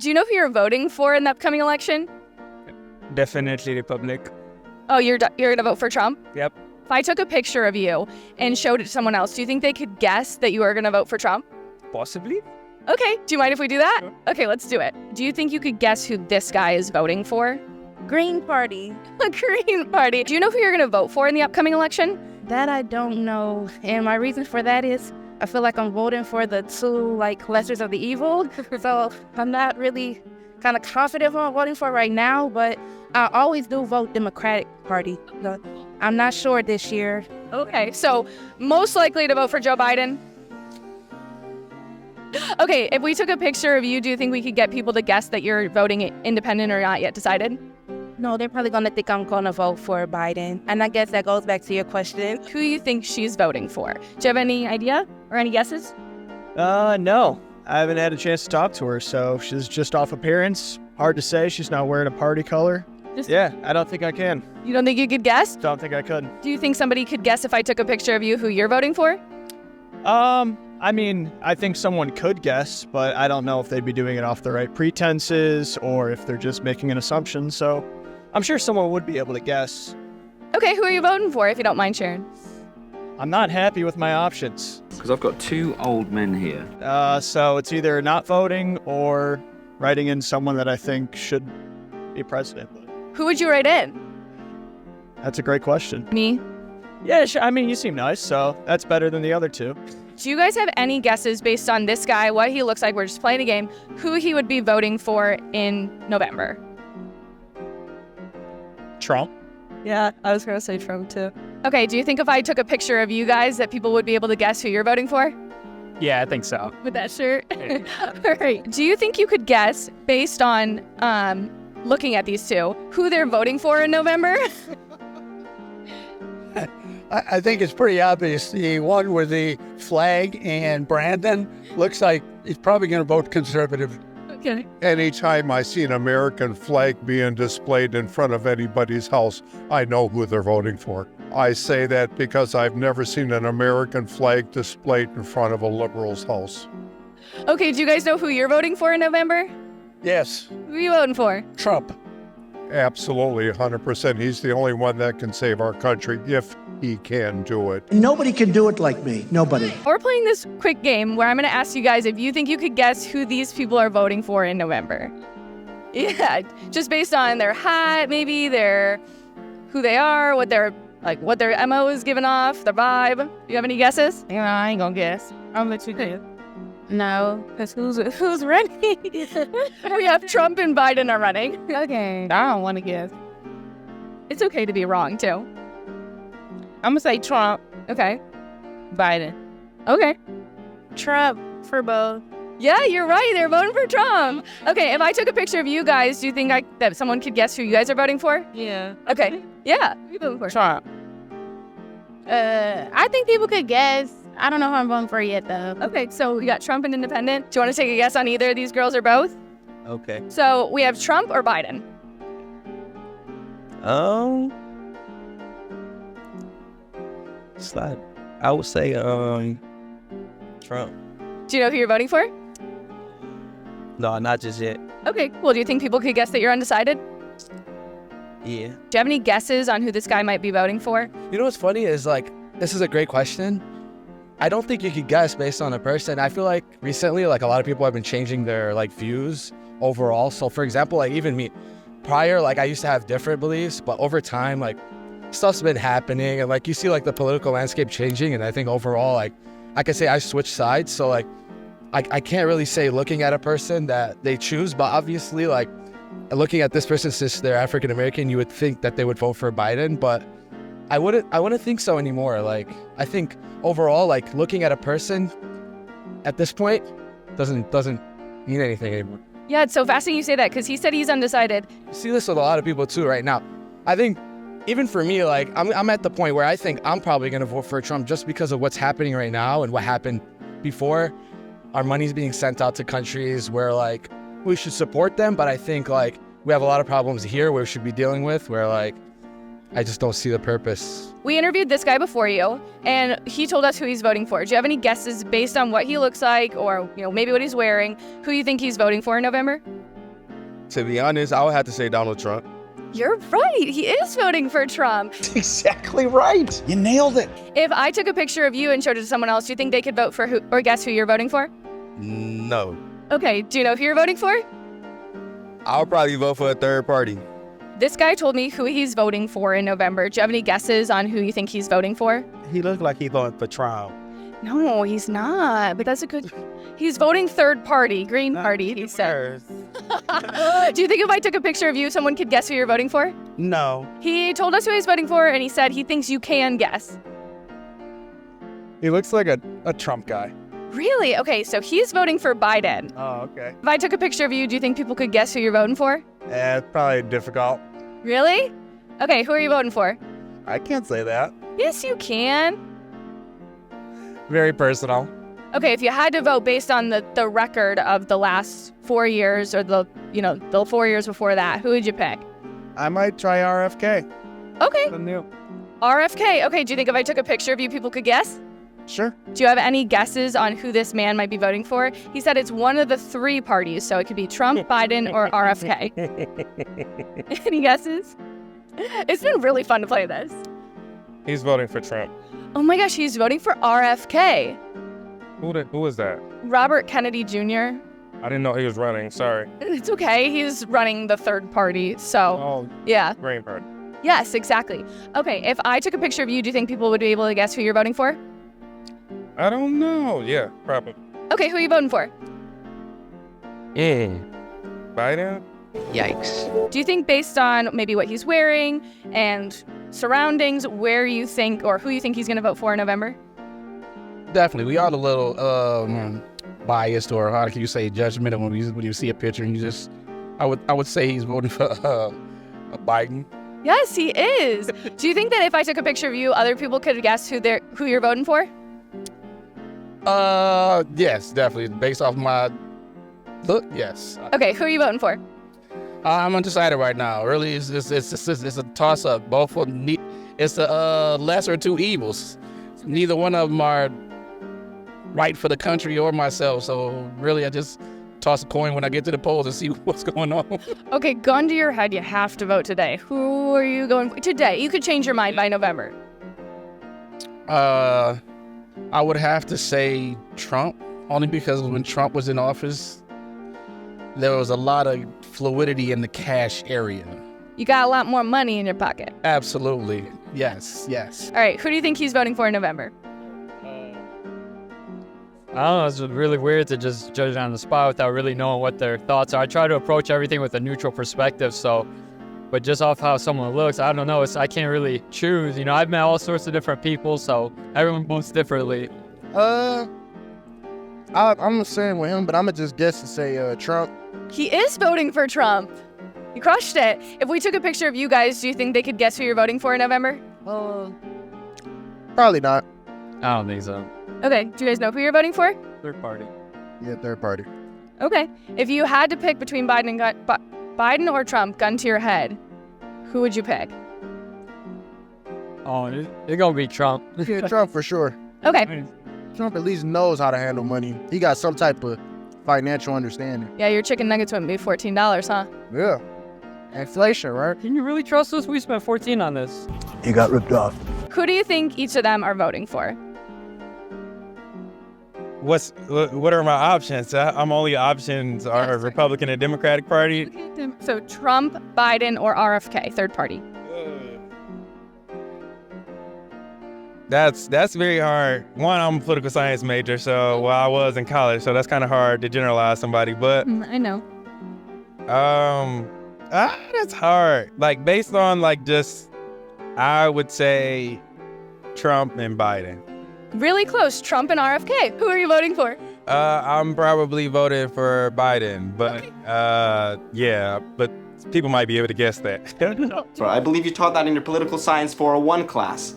Do you know who you're voting for in the upcoming election? Definitely Republic. Oh, you're gonna vote for Trump? Yep. If I took a picture of you and showed it to someone else, do you think they could guess that you are gonna vote for Trump? Possibly. Okay, do you mind if we do that? Sure. Okay, let's do it. Do you think you could guess who this guy is voting for? Green Party. The Green Party. Do you know who you're gonna vote for in the upcoming election? That I don't know. And my reason for that is I feel like I'm voting for the two lessers of the evil. So I'm not really kind of confident who I'm voting for right now, but I always do vote Democratic Party. So I'm not sure this year. Okay, so most likely to vote for Joe Biden? Okay, if we took a picture of you, do you think we could get people to guess that you're voting independent or not yet decided? No, they're probably going to think I'm going to vote for Biden. And I guess that goes back to your question. Who do you think she's voting for? Do you have any idea or any guesses? No. I haven't had a chance to talk to her, so she's just off appearance. Hard to say. She's not wearing a party color. Yeah, I don't think I can. You don't think you could guess? Don't think I could. Do you think somebody could guess if I took a picture of you who you're voting for? I mean, I think someone could guess, but I don't know if they'd be doing it off the right pretenses or if they're just making an assumption, so I'm sure someone would be able to guess. Okay, who are you voting for, if you don't mind sharing? I'm not happy with my options. Because I've got two old men here. So it's either not voting or writing in someone that I think should be president. Who would you write in? That's a great question. Me? Yeah, sure. I mean, you seem nice, so that's better than the other two. Do you guys have any guesses based on this guy, what he looks like, we're just playing a game, who he would be voting for in November? Trump? Yeah, I was gonna say Trump too. Okay, do you think if I took a picture of you guys that people would be able to guess who you're voting for? Yeah, I think so. With that shirt? All right. Do you think you could guess, based on looking at these two, who they're voting for in November? I think it's pretty obvious. The one with the flag and Brandon looks like he's probably going to vote conservative. Okay. Anytime I see an American flag being displayed in front of anybody's house, I know who they're voting for. I say that because I've never seen an American flag displayed in front of a liberal's house. Okay, do you guys know who you're voting for in November? Yes, Who are you voting for? Trump. Absolutely, 100%. He's the only one that can save our country if he can do it. Nobody can do it like me. Nobody. We're playing this quick game where I'm going to ask you guys if you think you could guess who these people are voting for in November. Yeah, just based on their hat, maybe who they are, what their MO is giving off, their vibe. Do you have any guesses? You know, I ain't going to guess. I'll let you guess. No, because who's running? We have Trump and Biden are running. Okay, I don't want to guess. It's okay to be wrong, too. I'm going to say Trump, Okay. Biden. Okay. Trump for both. Yeah, you're right. They're voting for Trump. Okay, if I took a picture of you guys, do you think that someone could guess who you guys are voting for? Yeah. Okay. Yeah. Who are you voting for? Trump. I think people could guess. I don't know who I'm voting for yet, though. Okay, so we got Trump and Independent. Do you want to take a guess on either of these girls or both? Okay. So we have Trump or Biden. Slide. I would say Trump. Do you know who you're voting for? No, not just yet. Okay, cool. Do you think people could guess that you're undecided? Yeah. Do you have any guesses on who this guy might be voting for? You know what's funny is this is a great question. I don't think you could guess based on a person. I feel like recently, a lot of people have been changing their views overall. So for example, even me, prior, I used to have different beliefs, but over time, stuff's been happening and you see the political landscape changing. And I think overall, I could say I switched sides. So I can't really say looking at a person that they choose, but obviously looking at this person, since they're African American, you would think that they would vote for Biden, but I wouldn't think so anymore. I think overall, looking at a person at this point doesn't mean anything anymore. Yeah, it's so fascinating you say that because he said he's undecided. You see this with a lot of people too right now. I think even for me, I'm at the point where I think I'm probably going to vote for Trump just because of what's happening right now and what happened before. Our money's being sent out to countries where we should support them, but I think we have a lot of problems here where we should be dealing with where I just don't see the purpose. We interviewed this guy before you, and he told us who he's voting for. Do you have any guesses based on what he looks like, or maybe what he's wearing, who you think he's voting for in November? To be honest, I would have to say Donald Trump. You're right. He is voting for Trump. Exactly right. You nailed it. If I took a picture of you and showed it to someone else, do you think they could vote for who, or guess who you're voting for? No. Okay. Do you know who you're voting for? I'll probably vote for a third party. This guy told me who he's voting for in November. Do you have any guesses on who you think he's voting for? He looks like he's voting for Trump. No, he's not. But that's a good... He's voting third party, Green Party, he said. Do you think if I took a picture of you, someone could guess who you're voting for? No. He told us who he's voting for, and he said he thinks you can guess. He looks like a Trump guy. Really? Okay, so he's voting for Biden. Oh, okay. If I took a picture of you, do you think people could guess who you're voting for? Yeah, it's probably difficult. Really? Okay, who are you voting for? I can't say that. Yes, you can. Very personal. Okay, if you had to vote based on the record of the last 4 years or the 4 years before that, who would you pick? I might try RFK. Okay, The new. RFK. Okay, do you think if I took a picture of you, people could guess? Sure. Do you have any guesses on who this man might be voting for? He said it's one of the three parties, so it could be Trump, Biden, or RFK. Any guesses? It's been really fun to play this. He's voting for Trump. Oh my gosh, he's voting for RFK. Who is that? Robert Kennedy Jr. I didn't know he was running. Sorry. It's okay, he's running the third party, so Oh, yeah. Green Party. Yes, exactly. Okay, if I took a picture of you, do you think people would be able to guess who you're voting for? I don't know. Yeah, probably. Okay, who are you voting for? Yeah. Biden? Yikes. Do you think based on maybe what he's wearing and surroundings, where you think or who you think he's going to vote for in November? Definitely, we are a little biased, or how can you say judgmental when you see a picture and you just. I would say he's voting for Biden. Yes, he is. Do you think that if I took a picture of you, other people could guess who you're voting for? Yes, definitely. Based off my look, yes. Okay, who are you voting for? I'm undecided right now. Really, it's a toss up. Both of them it's the lesser of two evils. Neither one of them are right for the country or myself. So really, I just toss a coin when I get to the polls and see what's going on. Okay, gun to your head, you have to vote today. Who are you going for today? You could change your mind by November. I would have to say Trump, only because when Trump was in office, there was a lot of fluidity in the cash area. You got a lot more money in your pocket. Absolutely. Yes. All right, who do you think he's voting for in November? I don't know, it's really weird to just judge on the spot without really knowing what their thoughts are. I try to approach everything with a neutral perspective, but just off how someone looks, I don't know, I can't really choose. I've met all sorts of different people, so everyone votes differently. I'm the same with him, but I'm gonna just guess and say Trump. He is voting for Trump. You crushed it. If we took a picture of you guys, do you think they could guess who you're voting for in November? Probably not. I don't think so. Okay, do you guys know who you're voting for? Third party. Yeah, third party. Okay, if you had to pick between Biden or Trump, gun to your head, who would you pick? Oh, it's gonna be Trump. Yeah, Trump for sure. Okay, Trump at least knows how to handle money. He got some type of financial understanding. yeah, your chicken nuggets wouldn't be $14, huh? Yeah. Inflation, right? Can you really trust us? We spent 14 on this. You got ripped off. Who do you think each of them are voting for? What are my options? I'm only options are Republican and Democratic Party. So Trump, Biden, or RFK, third party. That's very hard. One, I'm a political science major, so I was in college, so that's kind of hard to generalize somebody. But I know. that's hard. Like based on I would say Trump and Biden. Really close, Trump and RFK. Who are you voting for? I'm probably voting for Biden, but yeah, but people might be able to guess that. So I believe you taught that in your political science 401 class.